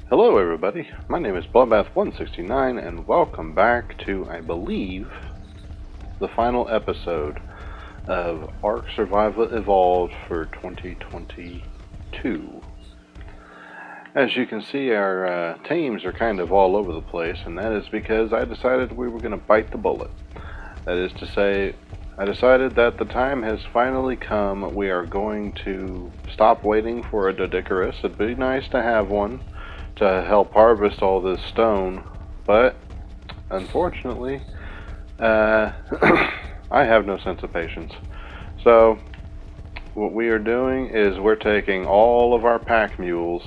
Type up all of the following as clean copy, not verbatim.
Hello everybody, my name is Bloodbath169 and welcome back to, I believe, the final episode of Ark Survival Evolved for 2022. As you can see, our tames are kind of all over the place, and that is because I decided we were going to bite the bullet. That is to say, I decided that the time has finally come. We are going to stop waiting for a Doedicurus. It'd be nice to have one to help harvest all this stone, but unfortunately, I have no sense of patience. So what we are doing is we're taking all of our pack mules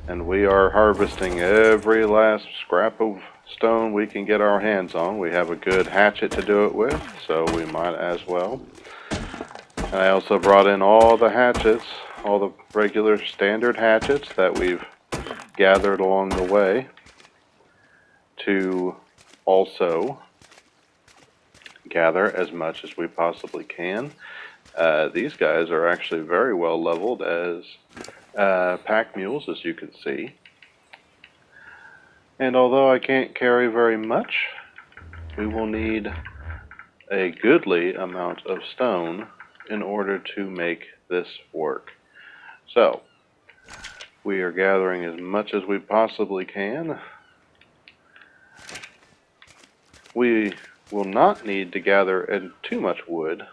and we are harvesting every last scrap of stone we can get our hands on. We have a good hatchet to do it with, so we might as well. And I also brought in all the hatchets, all the regular standard hatchets that we've gathered along the way, to also gather as much as we possibly can. These guys are actually very well leveled as pack mules, as you can see. And although I can't carry very much, we will need a goodly amount of stone in order to make this work. So we are gathering as much as we possibly can. We will not need to gather too much wood,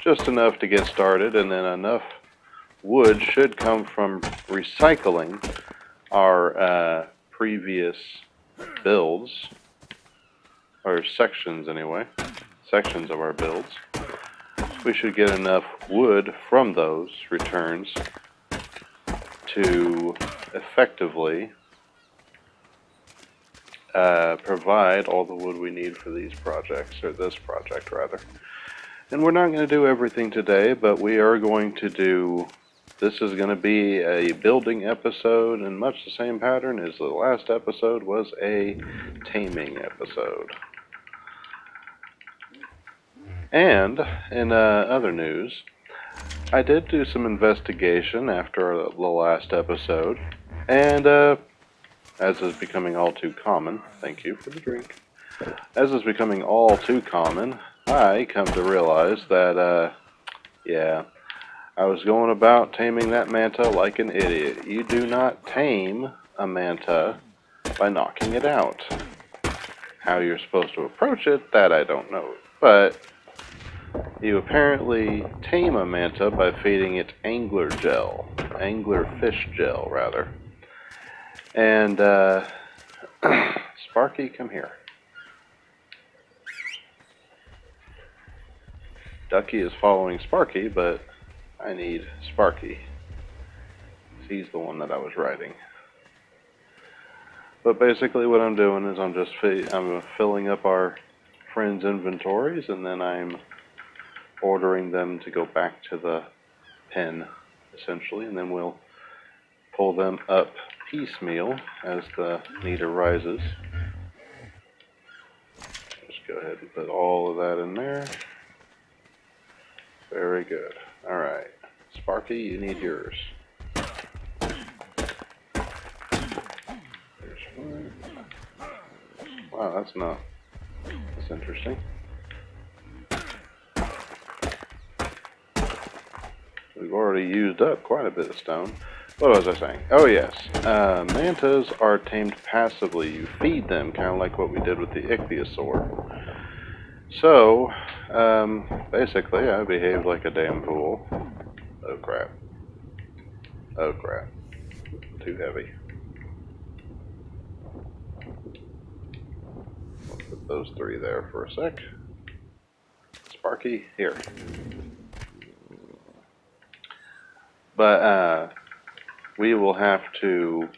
just enough to get started, and then enough wood should come from recycling our previous builds, or sections anyway, sections of our builds. We should get enough wood from those returns to effectively provide all the wood we need for these projects, or this project rather. And we're not going to do everything today, but we are going to do, this is going to be a building episode in much the same pattern as the last episode was a taming episode. And in other news, I did do some investigation after the last episode, and as is becoming all too common, thank you for the drink, as is becoming all too common, I come to realize that, yeah, I was going about taming that manta like an idiot. You do not tame a manta by knocking it out. How you're supposed to approach it, that I don't know, but you apparently tame a manta by feeding it angler fish gel rather. And Sparky, come here. Ducky is following Sparky, but I need Sparky. He's the one that I was riding. But basically what I'm doing is I'm filling up our friends' inventories, and then I'm ordering them to go back to the pen, essentially, and then we'll pull them up piecemeal as the need arises. Just go ahead and put all of that in there. Very good. Alright. Sparky, you need yours. There's one. Wow, that's interesting. We've already used up quite a bit of stone. What was I saying? Oh yes, mantas are tamed passively. You feed them, kind of like what we did with the ichthyosaur. So, basically, I behaved like a damn fool. Oh crap. Oh crap. Too heavy. I'll put those three there for a sec. Sparky, here. But, we will have to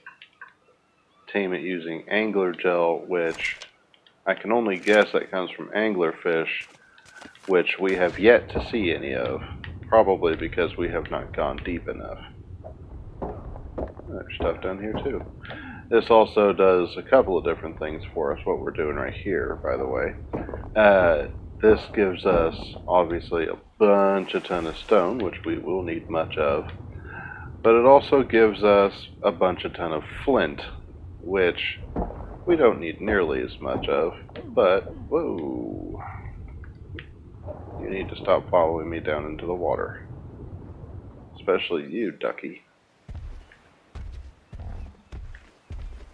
tame it using angler gel, which I can only guess that comes from anglerfish, which we have yet to see any of, probably because we have not gone deep enough. There's stuff down here too. This also does a couple of different things for us, what we're doing right here, by the way. This gives us, obviously, a ton of stone, which we will need much of. But it also gives us a ton of flint, which we don't need nearly as much of, but, whoa, you need to stop following me down into the water. Especially you, ducky.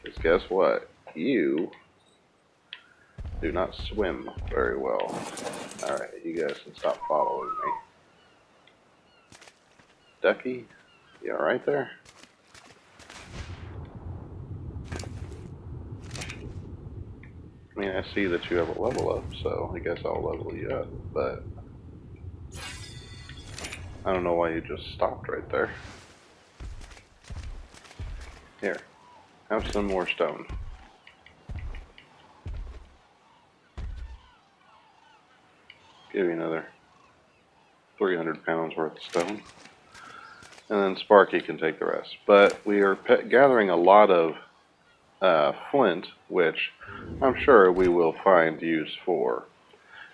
Because guess what? You do not swim very well. Alright, you guys can stop following me. Ducky, you alright there? I mean, I see that you have a level up, so I guess I'll level you up, but I don't know why you just stopped right there. Here, have some more stone. Give you another 300 pounds worth of stone. And then Sparky can take the rest. But we are gathering a lot of flint, which I'm sure we will find use for.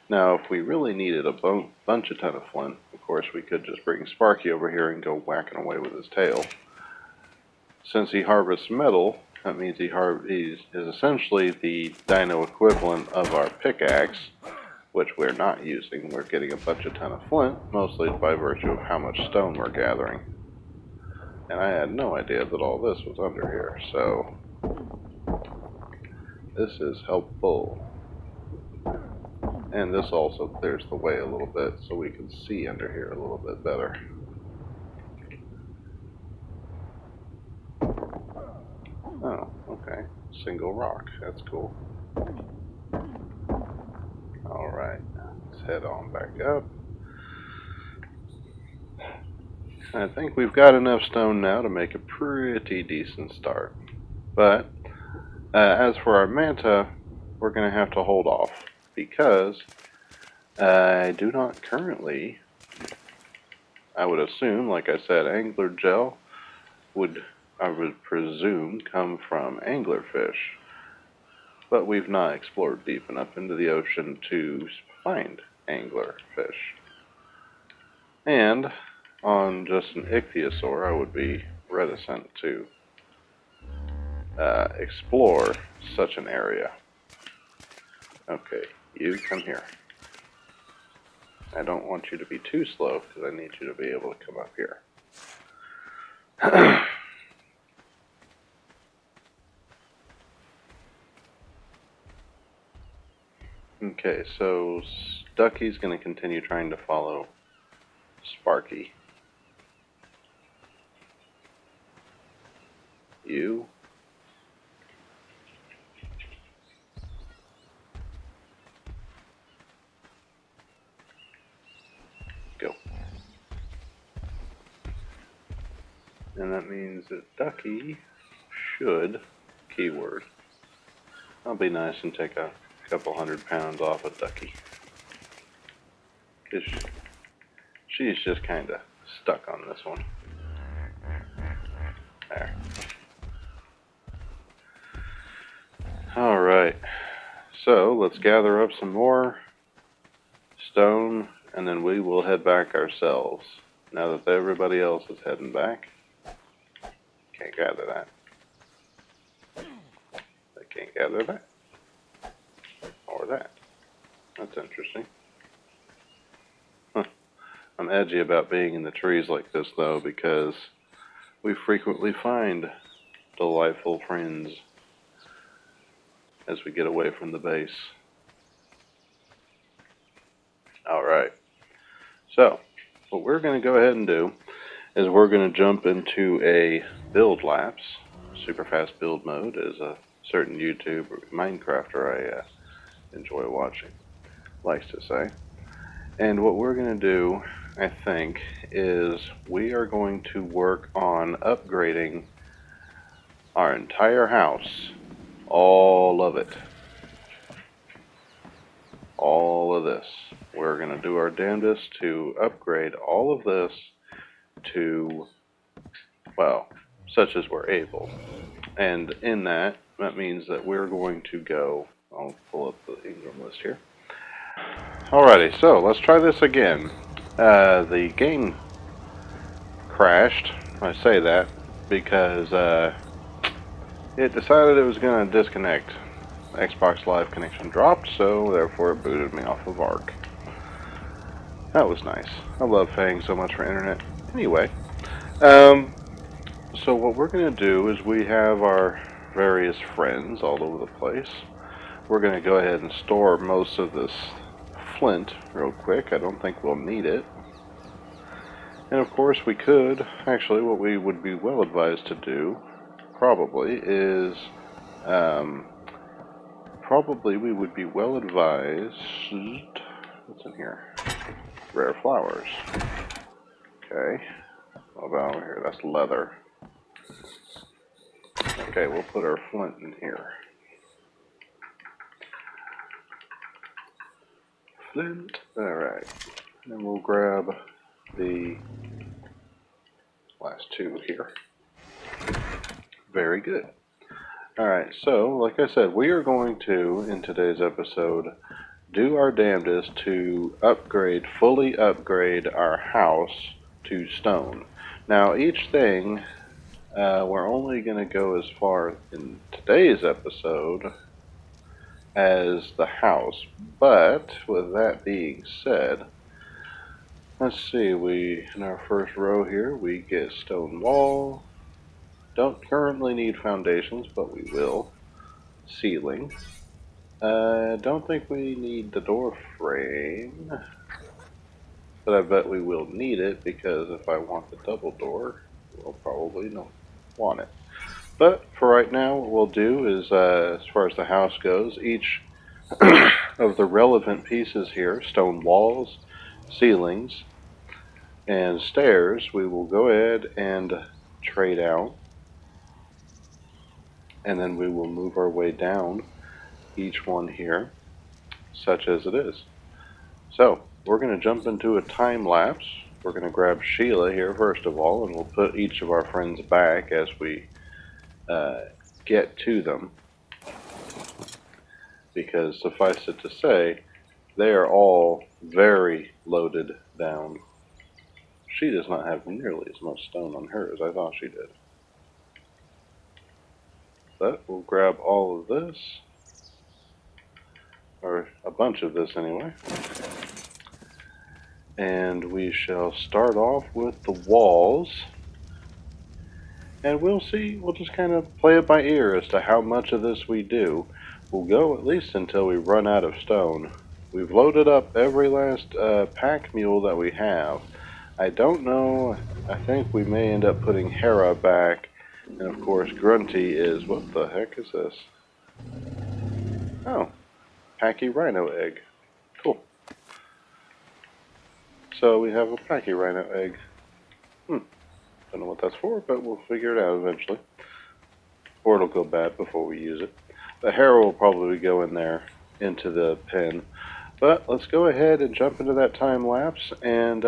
Now, if we really needed a ton of flint, of course we could just bring Sparky over here and go whacking away with his tail. Since he harvests metal, that means he is essentially the dino equivalent of our pickaxe, which we're not using. We're getting a ton of flint, mostly by virtue of how much stone we're gathering. And I had no idea that all this was under here, so this is helpful. And this also clears the way a little bit so we can see under here a little bit better. Oh, okay. Single rock. That's cool. Alright, let's head on back up. I think we've got enough stone now to make a pretty decent start. But, as for our manta, we're going to have to hold off. Because I do not currently, I would assume, like I said, angler gel I would presume, come from anglerfish. But we've not explored deep enough into the ocean to find anglerfish. And on just an ichthyosaur, I would be reticent to explore such an area. Okay, you come here. I don't want you to be too slow because I need you to be able to come up here. Okay, so Ducky's going to continue trying to follow Sparky. You. Go. And that means that Ducky should, keyword, I'll be nice and take a couple 100 pounds off of Ducky. Because she's just kind of stuck on this one. There. Alright. So, let's gather up some more stone, and then we will head back ourselves. Now that everybody else is heading back. Can't gather that. I can't gather that. Or that. That's interesting. Huh. I'm edgy about being in the trees like this, though, because we frequently find delightful friends as we get away from the base. Alright. So, what we're going to go ahead and do is we're going to jump into a build lapse. Super fast build mode, as a certain YouTube Minecrafter I enjoy watching likes to say. And what we're going to do, I think, is we are going to work on upgrading our entire house. All of it. All of this. We're going to do our damnedest to upgrade all of this to, well, such as we're able. And in that means that we're going to go, I'll pull up the Ingram list here. Alrighty, so let's try this again. The game crashed. I say that because it decided it was going to disconnect. Xbox Live connection dropped, so therefore it booted me off of Arc. That was nice. I love paying so much for internet. Anyway, so what we're going to do is we have our various friends all over the place. We're going to go ahead and store most of this flint real quick. I don't think we'll need it. And of course we could, actually what we would be well advised to do, probably, is, we would be well advised, what's in here? Rare flowers. Okay, what about over here? That's leather. Okay, we'll put our flint in here. Flint, alright. And we'll grab the last two here. Very good. Alright, so, like I said, we are going to, in today's episode, do our damnedest to fully upgrade our house to stone. Now, each thing, we're only going to go as far in today's episode as the house. But, with that being said, let's see, in our first row here, we get stone wall. Don't currently need foundations, but we will. Ceiling. Don't think we need the door frame, but I bet we will need it because if I want the double door, we'll probably not want it. But for right now, what we'll do is, as far as the house goes, each of the relevant pieces here, stone walls, ceilings, and stairs, we will go ahead and trade out, and then we will move our way down each one here, such as it is. So, we're going to jump into a time lapse. We're going to grab Sheila here first of all, and we'll put each of our friends back as we get to them. Because suffice it to say, they are all very loaded down. She does not have nearly as much stone on hers. I thought she did. But we'll grab all of this. Or a bunch of this anyway. And we shall start off with the walls. And we'll see, we'll just kind of play it by ear as to how much of this we do. We'll go at least until we run out of stone. We've loaded up every last pack mule that we have. I don't know, I think we may end up putting Hera back. And of course Grunty is, what the heck is this? Oh. Packy Rhino egg. Cool. So we have a Packy Rhino egg. Don't know what that's for, but we'll figure it out eventually. Or it'll go bad before we use it. The Hera will probably go in there, into the pen. But let's go ahead and jump into that time lapse and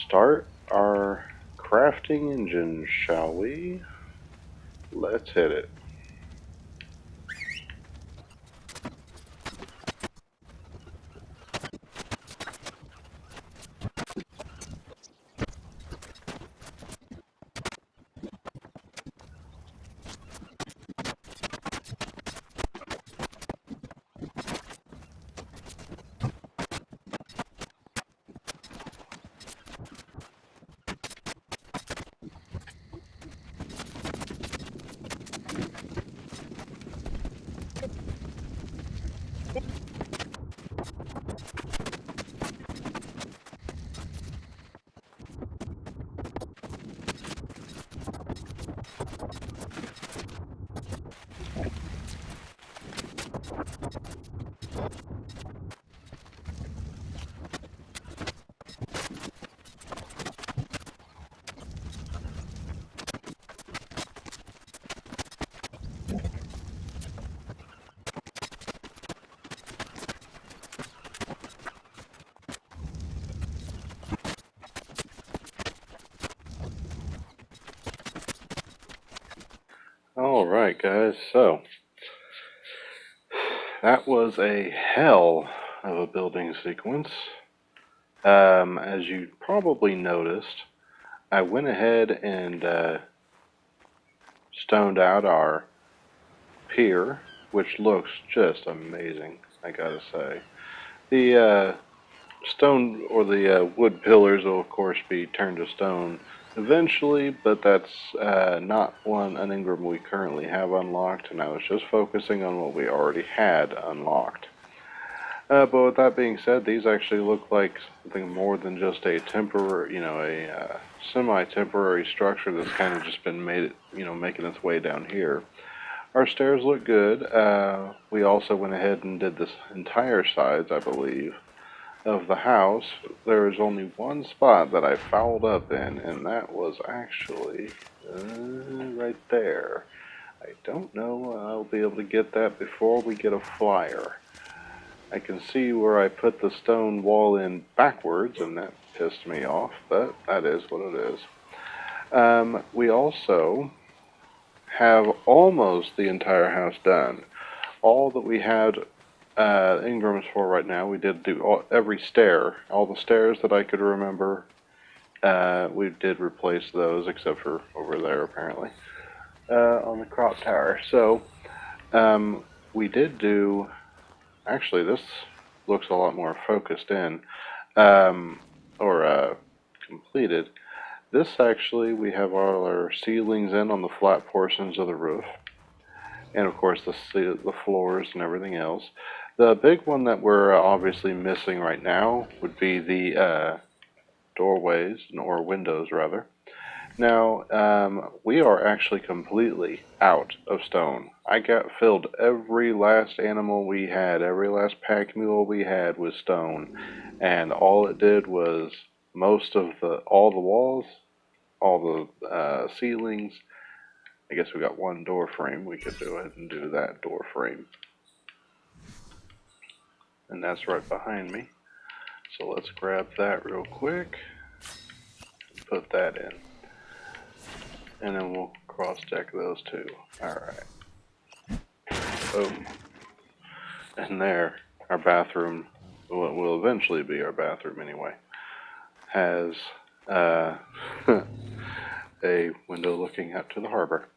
start our crafting engine, shall we? Let's hit it. Alright guys, so that was a hell of a building sequence. As you probably noticed, I went ahead and stoned out our pier, which looks just amazing, I gotta say. The stone or the wood pillars will of course be turned to stone eventually, but that's not an engram we currently have unlocked, and I was just focusing on what we already had unlocked. But with that being said, these actually look like something more than just a temporary, a semi-temporary structure that's kind of just been making its way down here. Our stairs look good. We also went ahead and did this entire sides, I believe, of the house. There is only one spot that I fouled up in, and that was actually right there. I don't know I'll be able to get that before we get a flyer. I can see where I put the stone wall in backwards, and that pissed me off, but that is what it is. We also have almost the entire house done. All that we had engrams for right now, we did do every stair. All the stairs that I could remember, we did replace those, except for over there apparently, on the crop tower. So, we did do, actually this looks a lot more focused in, or completed. This actually, we have all our ceilings in on the flat portions of the roof, and of course the floors and everything else. The big one that we're obviously missing right now would be the doorways, or windows rather. Now, we are actually completely out of stone. I filled every last animal we had, every last pack mule we had with stone, and all it did was all the walls, all the ceilings. I guess we got one door frame. We could go ahead and do that door frame. And that's right behind me. So let's grab that real quick. Put that in. And then we'll cross-deck those two. Alright. Boom. And there, our bathroom, what will eventually be our bathroom anyway, has a window looking out to the harbor.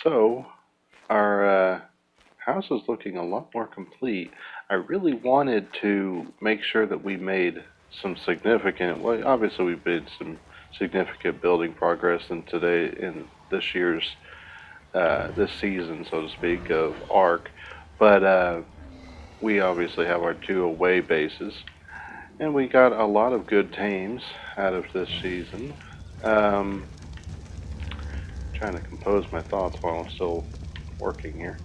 So, our house is looking a lot more complete. I really wanted to make sure that we made some significant, well, obviously we made some significant building progress in this year's, this season, so to speak, of Ark, but we obviously have our 2 away bases, and we got a lot of good tames out of this season. Trying to compose my thoughts while I'm still working here.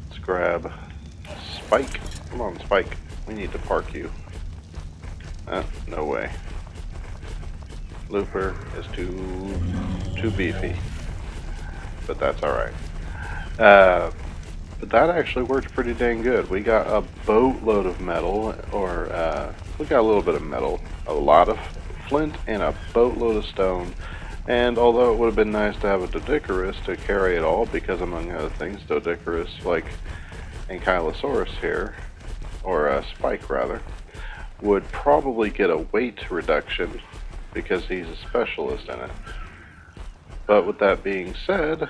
Let's grab Spike. Come on, Spike. We need to park you. No way. Looper is too beefy. But that's alright. But that actually worked pretty dang good. We got a boatload of metal, or we got a little bit of metal, a lot of flint, and a boatload of stone. And although it would have been nice to have a Doedicurus to carry it all, because among other things, Doedicurus, like Ankylosaurus here, or Spike rather, would probably get a weight reduction because he's a specialist in it. But with that being said,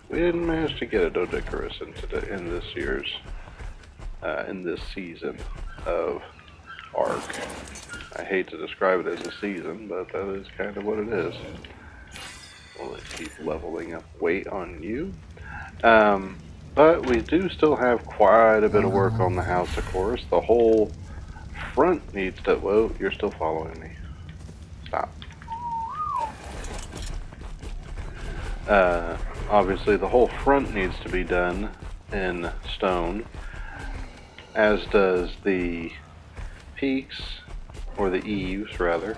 we didn't manage to get a Doedicurus in this season of Ark. I hate to describe it as a season, but that is kind of what it is. Well, let's keep leveling up weight on you. But we do still have quite a bit of work on the house, of course. The whole front needs to... Whoa, you're still following me. Stop. Obviously, the whole front needs to be done in stone, as does the peaks, or the eaves rather,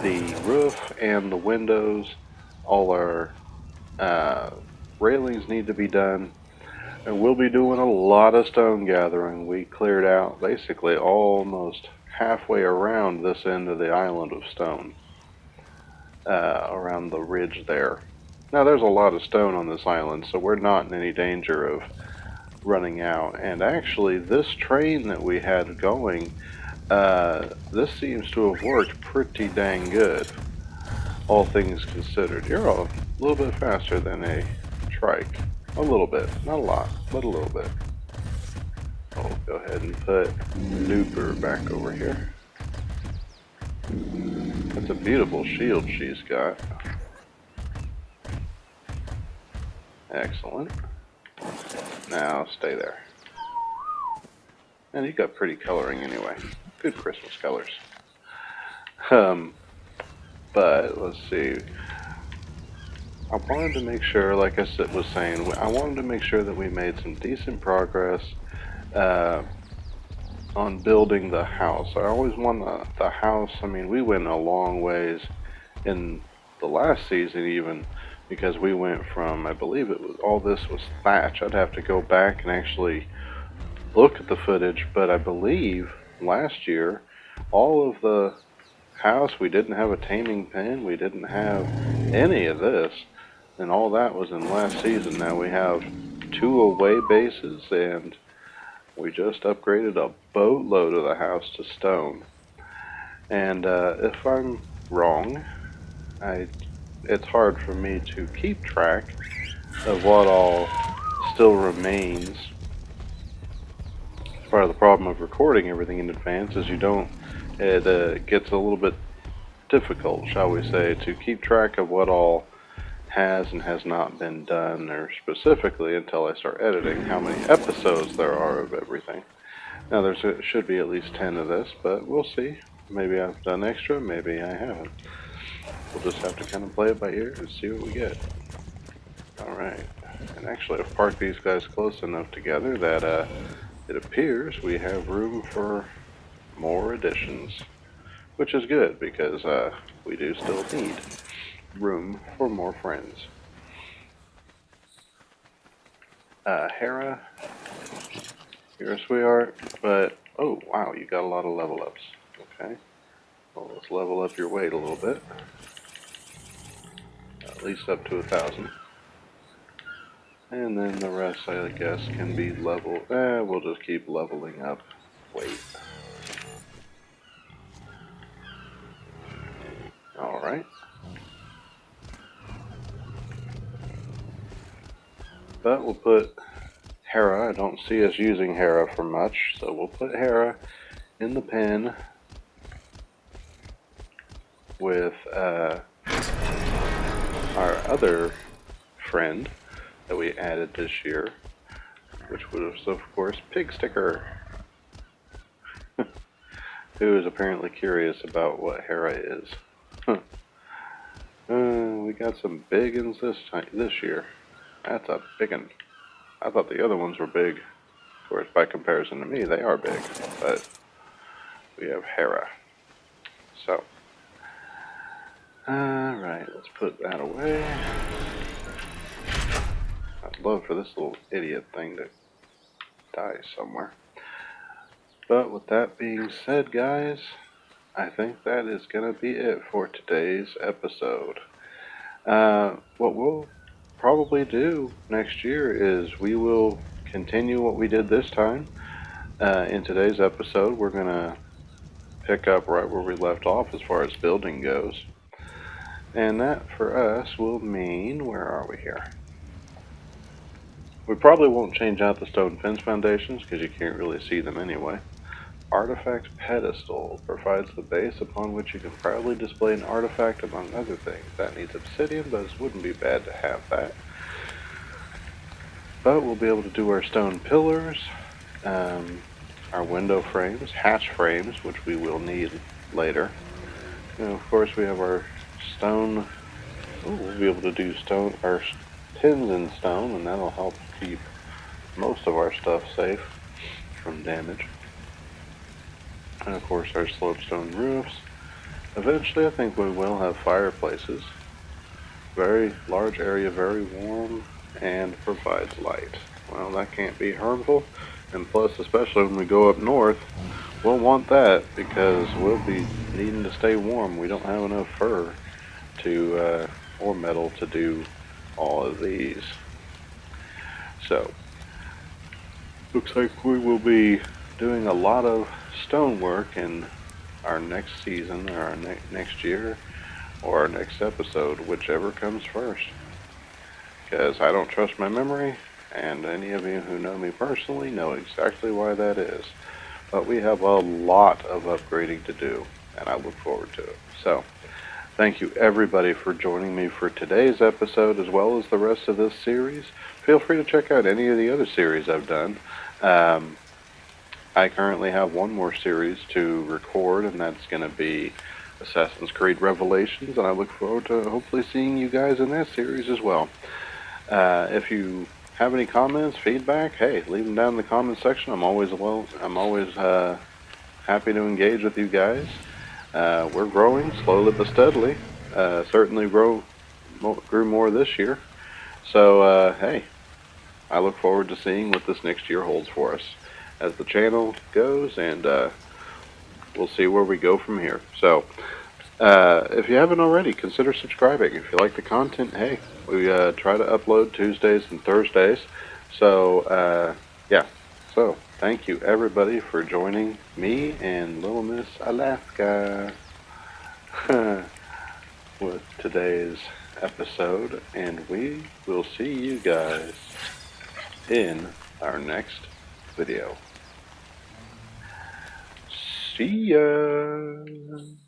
the roof and the windows. All our railings need to be done, and we'll be doing a lot of stone gathering. We cleared out basically almost halfway around this end of the island of stone, around the ridge there. Now there's a lot of stone on this island, so we're not in any danger of running out. And actually this train that we had going, this seems to have worked pretty dang good. all things considered. You're a little bit faster than a trike. A little bit. Not a lot, but a little bit. I'll go ahead and put Nooper back over here. That's a beautiful shield she's got. Excellent. Now stay there. And you got pretty coloring anyway. Good Christmas colors. But let's see. I wanted to make sure, like I was saying, I wanted to make sure that we made some decent progress on building the house. I always want the house. I mean, we went a long ways in the last season even, because we went from, I believe it was, all this was thatch. I'd have to go back and actually look at the footage, but I believe last year all of the house, we didn't have a taming pen, we didn't have any of this, and all that was in last season. Now we have 2 away bases, and we just upgraded a boatload of the house to stone. And if I'm wrong, it's hard for me to keep track of what all still remains. Part of the problem of recording everything in advance is it gets a little bit difficult, shall we say, to keep track of what all has and has not been done, or specifically until I start editing how many episodes there are of everything. Now there should be at least 10 of this, but we'll see. Maybe I've done extra, maybe I haven't. We'll just have to kind of play it by ear and see what we get. Alright, and actually I've parked these guys close enough together that it appears we have room for more additions, which is good because we do still need room for more friends. Hera, you're a sweetheart, but oh wow, you got a lot of level ups. Okay, well let's level up your weight a little bit, at least up to 1,000. And then the rest, I guess, can be leveled. We'll just keep leveling up weight. Alright. But we'll put Hera. I don't see us using Hera for much, so we'll put Hera in the pen with our other friend that we added this year, which was of course Pig Sticker, who is apparently curious about what Hera is. We got some big ones this year. That's a big one. I thought the other ones were big. Of course, by comparison to me, they are big, but we have Hera. So, alright, let's put that away. I'd love for this little idiot thing to die somewhere. But with that being said, guys, I think that is going to be it for today's episode. What we'll probably do next year is we will continue what we did this time. In today's episode, we're going to pick up right where we left off as far as building goes. And that for us will mean, where are we here? We probably won't change out the stone fence foundations because you can't really see them anyway. Artifact pedestal provides the base upon which you can proudly display an artifact among other things. That needs obsidian, but it wouldn't be bad to have that. But we'll be able to do our stone pillars, our window frames, hatch frames, which we will need later. And of course we have our stone. We'll be able to do our pins in stone, and that'll help keep most of our stuff safe from damage. And of course our slopestone roofs. Eventually I think we will have fireplaces. Very large area, very warm, and provides light. Well, that can't be harmful, and plus, especially when we go up north, we'll want that because we'll be needing to stay warm. We don't have enough fur or metal to do all of these. So, looks like we will be doing a lot of stonework in our next season, or our next year. or our next episode, whichever comes first. Because I don't trust my memory, and any of you who know me personally know exactly why that is. But we have a lot of upgrading to do, and I look forward to it. So, thank you everybody for joining me for today's episode, as well as the rest of this series. Feel free to check out any of the other series I've done. I currently have one more series to record, and that's going to be Assassin's Creed Revelations, and I look forward to hopefully seeing you guys in that series as well. If you have any comments, feedback, hey, leave them down in the comment section. I'm always happy to engage with you guys. We're growing slowly but steadily. Certainly grew more this year. So hey, I look forward to seeing what this next year holds for us as the channel goes, and we'll see where we go from here. So if you haven't already, consider subscribing. If you like the content, hey, we try to upload Tuesdays and Thursdays. So yeah, so thank you everybody for joining me and Little Miss Alaska with today's episode, and we will see you guys in our next video. See ya!